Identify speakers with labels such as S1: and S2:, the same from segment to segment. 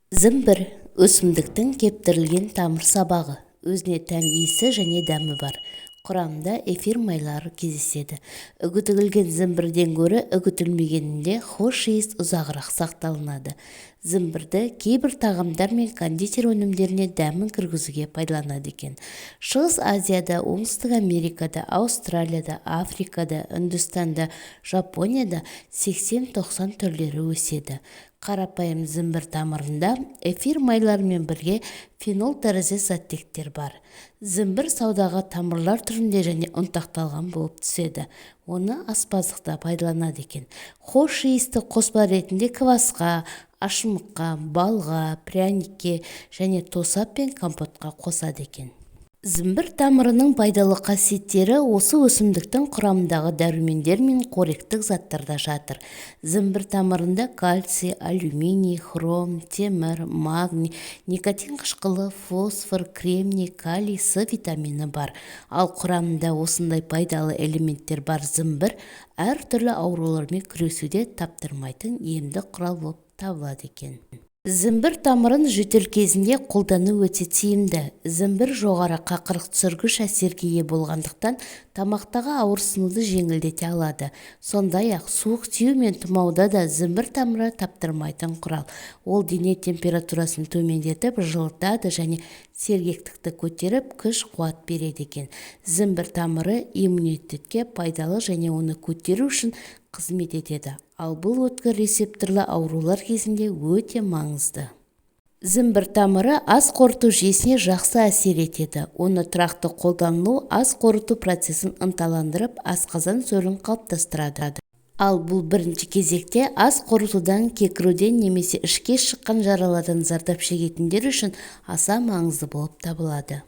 S1: Зімбір өсімдіктің кептірілген тамыр сабағы. Өзіне тән иісі және дәмі бар. Құрамында эфир майлары кездеседі. Үгітілген зімбірден гөрі үгітілмегенінде хош иіс ұзағырақ сақталынады. Зімбірді кейбір тағамдар мен кондитер өнімдеріне дәмін кіргізуге пайдаланады екен. Шығыс Азияда, Оңтүстік Америкада, Аустралияда, Африкада, Үндістанда, Жапонияда 80-90 түрлері өседі. Қарапайым зімбір тамырында эфир майларымен бірге фенол тәріздес заттектер бар. Зімбір саудаға тамырлар түрінде және ұнтақталған болып түседі. Оны аспаздықта пайдаланады екен. Хош иісті қоспа ретінде квасқа, ашымыққа, балға, пряникке және тосап пен компотқа қосады екен. Зімбір тамырының пайдалы қасиеттері осы өсімдіктің құрамындағы дәрумендер мен қоректік заттарда жатыр. Зімбір тамырында кальций, алюминий, хром, темір, магний, никотин қышқылы, фосфор, кремний, калий, С витамині бар. Ал құрамында осындай пайдалы элементтер бар зімбір әртүрлі аурулармен күресуде таптырмайтын емді құрал болып табылады екен. Зімбір тамырын жөтел кезінде қолдану өте тиімді. Зімбір жоғары қақырық түсіргіш әсерге ие болғандықтан тамақтағы ауырсынуды жеңілдете алады. Сондай-ақ суық тию мен тұмауда да зімбір тамыры таптырмайтын құрал. Ол дене температурасын төмендетіп, жылытады және сергектікті көтеріп, күш-қуат береді екен. Зімбір тамыры иммунитетке пайдалы және оны көтеру үшін қызмет етеді. Ал бұл өткір рецепторлы аурулар кезінде өте маңызды. Зімбір тамыры ас қорыту жүйесіне жақсы әсер етеді. Оны тұрақты қолданылу ас қорыту процесін ынталандырып, асқазан сөлін қалыптастырады. Ал бұл бірінші кезекте ас қорытудан, кекіруден немесе ішке шыққан жаралардан зардап шегетіндер үшін аса маңызды болып табылады.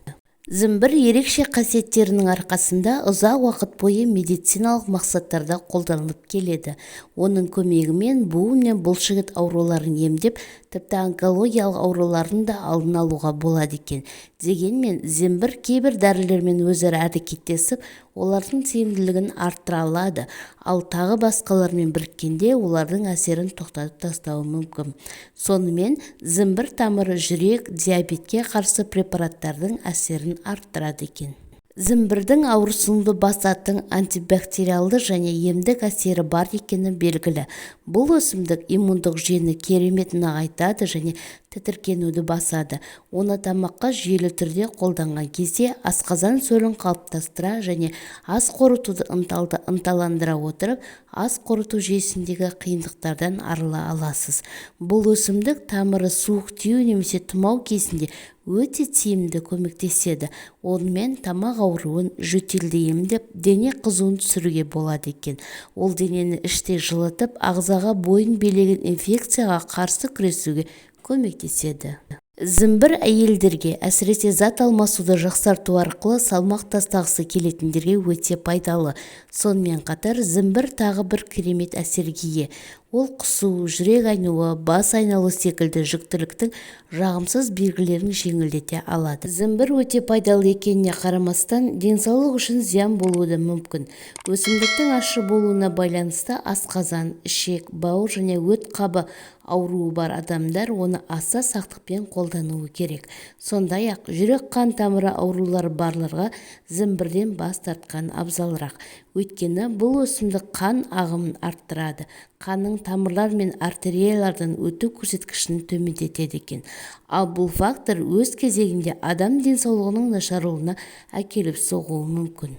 S1: Зімбір ерекше қасиеттерінің арқасында ұзақ уақыт бойы медициналық мақсаттарда қолданылып келеді. Оның көмегімен буын мен бұлшықет ауруларын емдеп, тіпті онкологиялық аурулардың да алдын алуға болады екен. Дегенмен зімбір кейбір дәрілермен өзара әрекеттесіп, олардың тиімділігін арттыра алады, ал тағы басқалармен біріккенде олардың әсерін тоқтатып тастауы мүмкін. Сонымен зімбір тамыры жүрек, диабетке қарсы препараттардың әсерін арттырады екен. Зімбірдің ауырсынуды басатын антибактериалды және емдік әсері бар екені белгілі. Бұл өсімдік иммундық жүйені керемет нығайтады және тітіркенуді басады. Оны тамаққа жүйелі түрде қолданған кезде асқазан сөлін қалыптастыра және ас қорытуды ынталандыра отырып, ас қорыту жүйесіндегі қиындықтардан арыла аласыз. Бұл өсімдік тамыры суық тию немесе тұмау кезінде өте тиімді көмектеседі. Онымен тамақ ауруын, жөтелді емдеп, дене қызуын түсіруге болады екен. Ол денені іштей жылытып, ағзаға бойын билеген инфекцияға қарсы күресуге көмектеседі. Зімбір әйелдерге, әсіресе зат алмасуды жақсарту арқылы салмақ тастағысы келетіндерге өте пайдалы. Сонымен қатар зімбір тағы бір керемет әсерге ие. Ол құсу, жүрек айнуы, бас айналу секілді жүктіліктің жағымсыз белгілерін жеңілдете алады. Зімбір өте пайдалы екеніне қарамастан, денсаулық үшін зиян болуы да мүмкін. Өсімдіктің ащы болуына байланысты асқазан, ішек, бауыр және өт қабы ауруы бар адамдар оны аса сақтықпен қолдануы керек. Сондай-ақ жүрек қан тамыры аурулары барларға зімбірден бас тартқан абзалырақ. Өйткені бұл өсімдік қан ағымын арттырады. Қанның тамырлар мен артериялардан өту көрсеткішін төмендетеді екен. Ал бұл фактор өз кезегінде адам денсаулығының нашарлауына әкеліп соғуы мүмкін.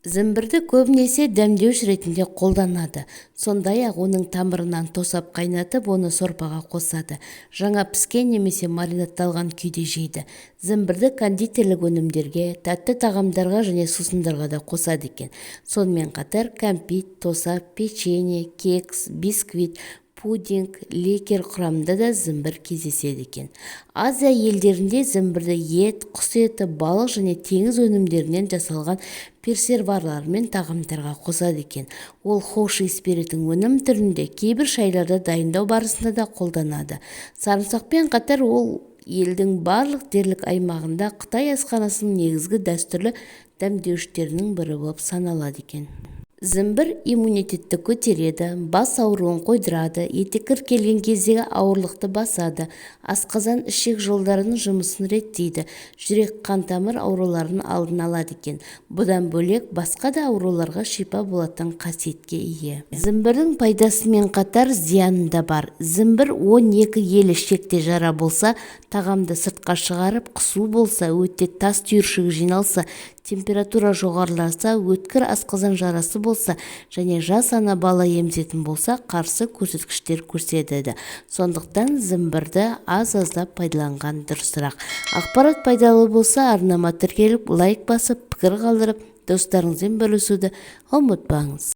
S1: Зімбірді көбінесе дәмдеуіш ретінде қолданады. Сондай-ақ оның тамырынан тосап қайнатып, оны сорпаға қосады. Жаңа піскен немесе маринадталған күйде жейді. Зімбірді кондитерлік өнімдерге, тәтті тағамдарға және сусындарға да қосады екен. Сонымен қатар кәмпит, тосап, печенье, кекс, бисквит, пудинг, лекер құрамында да зімбір кездеседі екен. Азия елдерінде зімбірді ет, құс еті, балық және теңіз өнімдерінен жасалған персерварлар мен тағамдарға қосады екен. Ол хош иіс беретін өнім түрінде кейбір шайларды дайындау барысында да қолданады. Сарымсақпен қатар ол елдің барлық дерлік аймағында Қытай асханасының негізгі дәстүрлі дәмдеуіштерінің бірі болып саналады екен. Зімбір иммунитетті көтереді, бас ауруын қойдырады, етеккір келген кездегі ауырлықты басады, асқазан ішек жолдарының жұмысын реттейді, жүрек қан тамыр ауруларының алдын алады екен. Бұдан бөлек басқа да ауруларға шипа болатын қасиетке ие. Зімбірдің пайдасымен қатар зияны да бар. Зімбір 12 елі шекте жара болса, тағамды сыртқа шығарып, құсу болса, өтте тас түйіршігі жиналса, температура жоғарыласа, өткір асқазан жарасы болса және жас ана бала емізетін болса қарсы көрсеткіштер көрсетеді. Сондықтан зімбірді аз-аздап пайдаланған дұрысырақ. Ақпарат пайдалы болса арнама тіркеліп, лайк басып, пікір қалдырып, достарыңызбен бөлісуді ұмытпаңыз.